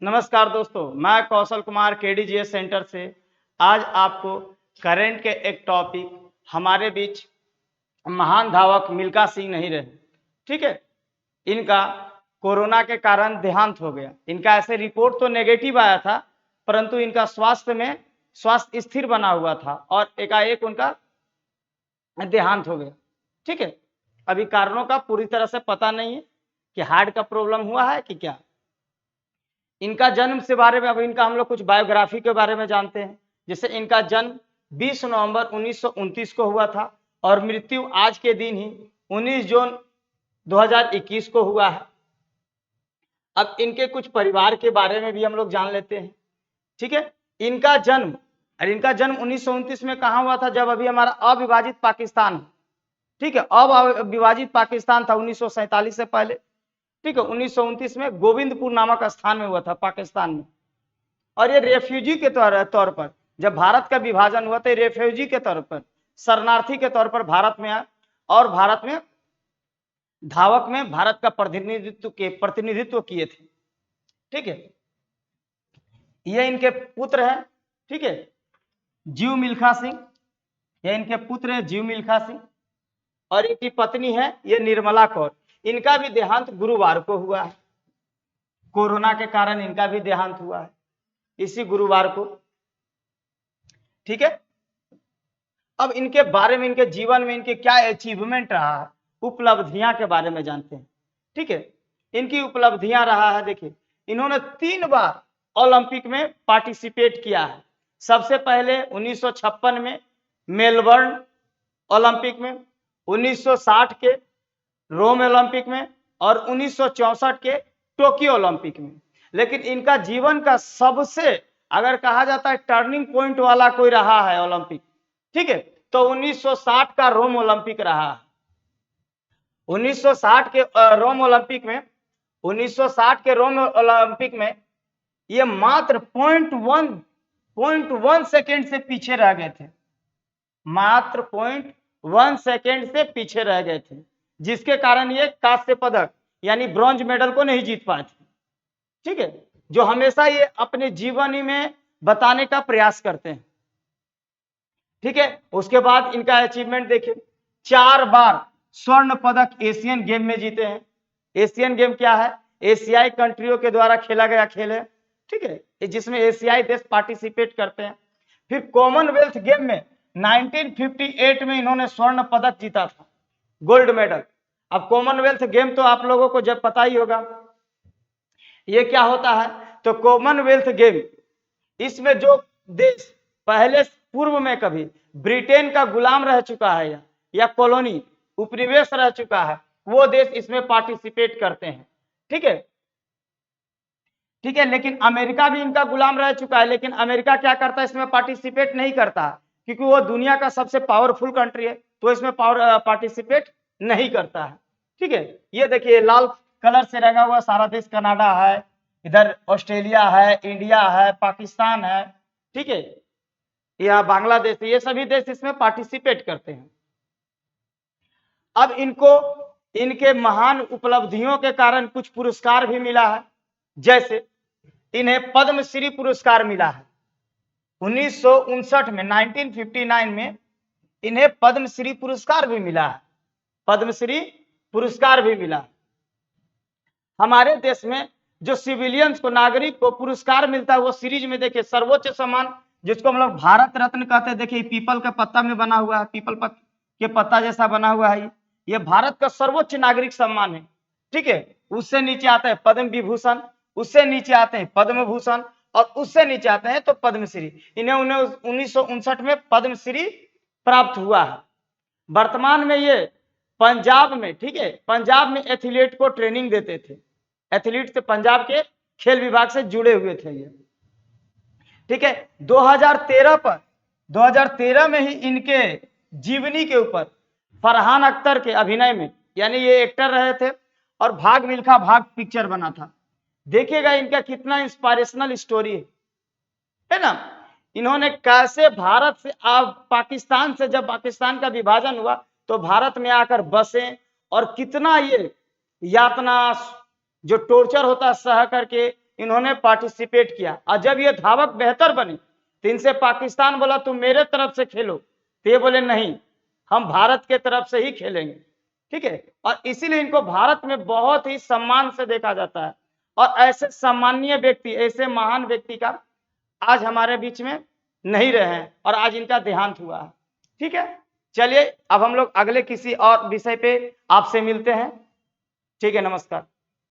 नमस्कार दोस्तों, मैं कौशल कुमार केडीजीएस सेंटर से आज आपको करंट के एक टॉपिक हमारे बीच महान धावक मिल्खा सिंह नहीं रहे। ठीक है, इनका कोरोना के कारण देहांत हो गया। इनका ऐसे रिपोर्ट तो नेगेटिव आया था, परंतु इनका स्वास्थ्य स्थिर बना हुआ था और एकाएक उनका देहांत हो गया। ठीक है, अभी कारणों का पूरी तरह से पता नहीं है कि हार्ट का प्रॉब्लम हुआ है कि क्या। इनका जन्म से बारे में अब इनका हम लोग कुछ बायोग्राफी के बारे में जानते हैं। जैसे इनका जन्म 20 नवंबर 1929 को हुआ था और मृत्यु आज के दिन ही 19 जून 2021 को हुआ है। अब इनके कुछ परिवार के बारे में भी हम लोग जान लेते हैं। ठीक है, इनका जन्म 1929 में कहाँ हुआ था, जब अभी हमारा अविभाजित पाकिस्तान, ठीक है, अविभाजित पाकिस्तान था 1947 से पहले। ठीक है, 1929 में गोविंदपुर नामक स्थान में हुआ था पाकिस्तान में। और ये रेफ्यूजी के तौर पर जब भारत का विभाजन हुआ था, रेफ्यूजी के तौर पर, शरणार्थी के तौर पर भारत में आया और भारत में धावक में भारत का प्रतिनिधित्व किए थे। ठीक है, ये इनके पुत्र हैं। ठीक है, जीव मिल्खा सिंह, ये इनके पुत्र है जीव मिल्खा सिंह और इनकी पत्नी है ये निर्मला कौर। इनका भी देहांत गुरुवार को हुआ है। कोरोना के कारण इनका भी देहांत हुआ है इसी गुरुवार को। ठीक है, अब इनके बारे में, इनके जीवन में इनके क्या अचीवमेंट रहा है, उपलब्धियां के बारे में जानते हैं। ठीक है, इनकी उपलब्धियां रहा है, देखिए इन्होंने 3 बार ओलंपिक में पार्टिसिपेट किया है। सबसे पहले 1956 में मेलबर्न ओलंपिक में, 1960 के रोम ओलंपिक में और 1964 के टोक्यो ओलंपिक में। लेकिन इनका जीवन का सबसे, अगर कहा जाता है टर्निंग पॉइंट वाला कोई रहा है ओलंपिक, ठीक है, तो 1960 का रोम ओलंपिक रहा है। 1960 के रोम ओलंपिक में 1960 के रोम ओलंपिक में ये मात्र 0.1 सेकेंड से पीछे रह गए थे। मात्र 0.1 सेकेंड से पीछे रह गए थे, जिसके कारण ये कांस्य पदक यानी ब्रॉन्ज मेडल को नहीं जीत पाए थे। ठीक है, जो हमेशा ये अपने जीवन में बताने का प्रयास करते हैं। ठीक है, उसके बाद इनका अचीवमेंट देखिए, 4 बार स्वर्ण पदक एशियन गेम में जीते हैं। एशियन गेम क्या है? एशियाई कंट्रियों के द्वारा खेला गया खेल है। ठीक है, जिसमें एशियाई देश पार्टिसिपेट करते हैं। फिर कॉमनवेल्थ गेम में 1958 में इन्होंने स्वर्ण पदक जीता था, गोल्ड मेडल। अब कॉमनवेल्थ गेम तो आप लोगों को जब पता ही होगा ये क्या होता है। तो कॉमनवेल्थ गेम, इसमें जो देश पहले पूर्व में कभी ब्रिटेन का गुलाम रह चुका है या कॉलोनी उपनिवेश रह चुका है, वो देश इसमें पार्टिसिपेट करते हैं। ठीक है, ठीक है, लेकिन अमेरिका भी इनका गुलाम रह चुका है, लेकिन अमेरिका क्या करता है, इसमें पार्टिसिपेट नहीं करता, क्योंकि वो दुनिया का सबसे पावरफुल कंट्री है, तो इसमें पार्टिसिपेट नहीं करता है। ठीक है, ये देखिए लाल कलर से रंगा हुआ सारा देश, कनाडा है, इधर ऑस्ट्रेलिया है, इंडिया है, पाकिस्तान है, ठीक है, या बांग्लादेश, ये सभी देश इसमें पार्टिसिपेट करते हैं। अब इनको इनके महान उपलब्धियों के कारण कुछ पुरस्कार भी मिला है। जैसे इन्हें पद्मश्री पुरस्कार मिला है 1959 में, 1959 में इन्हें पद्मश्री पुरस्कार भी मिला है। पद्मश्री पुरस्कार भी मिला। हमारे देश में जो सिविलियंस को, नागरिक को पुरस्कार मिलता है, वो सीरीज में देखिए सर्वोच्च सम्मान, जिसको हम लोग भारत रत्न कहते हैं, देखिए पीपल का पत्ता में बना हुआ है, पीपल के पत्ता जैसा बना हुआ है, ये भारत का सर्वोच्च नागरिक सम्मान है। ठीक है, उससे नीचे आता है पद्म विभूषण, उससे नीचे आते हैं पद्म भूषण और उससे नीचे आते हैं तो पद्मश्री। इन्हें 1959 में पद्मश्री प्राप्त हुआ है। वर्तमान में ये पंजाब में, ठीक है, पंजाब में एथलीट को ट्रेनिंग देते थे। एथलीट से पंजाब के खेल विभाग से जुड़े हुए थे ये। ठीक है, 2013 में ही इनके जीवनी के ऊपर फरहान अख्तर के अभिनय में, यानी ये एक्टर रहे थे और भाग मिल्खा भाग पिक्चर बना था। देखिएगा इनका कितना इंस्पिरेशनल स्टोरी है ना। इन्होंने कैसे भारत से, पाकिस्तान से, जब पाकिस्तान का विभाजन हुआ तो भारत में आकर बसे और कितना ये यातना, जो टॉर्चर होता है, सह करके इन्होंने पार्टिसिपेट किया, और जब ये धावक बेहतर बने तो इनसे पाकिस्तान बोला तुम मेरे तरफ से खेलो, तो ये बोले नहीं, हम भारत के तरफ से ही खेलेंगे। ठीक है, और इसीलिए इनको भारत में बहुत ही सम्मान से देखा जाता है, और ऐसे सम्मानीय व्यक्ति, ऐसे महान व्यक्ति का आज हमारे बीच में नहीं रहे हैं, और आज इनका देहांत हुआ है। ठीक है, चलिए अब हम लोग अगले किसी और विषय पे आपसे मिलते हैं। ठीक है, नमस्कार।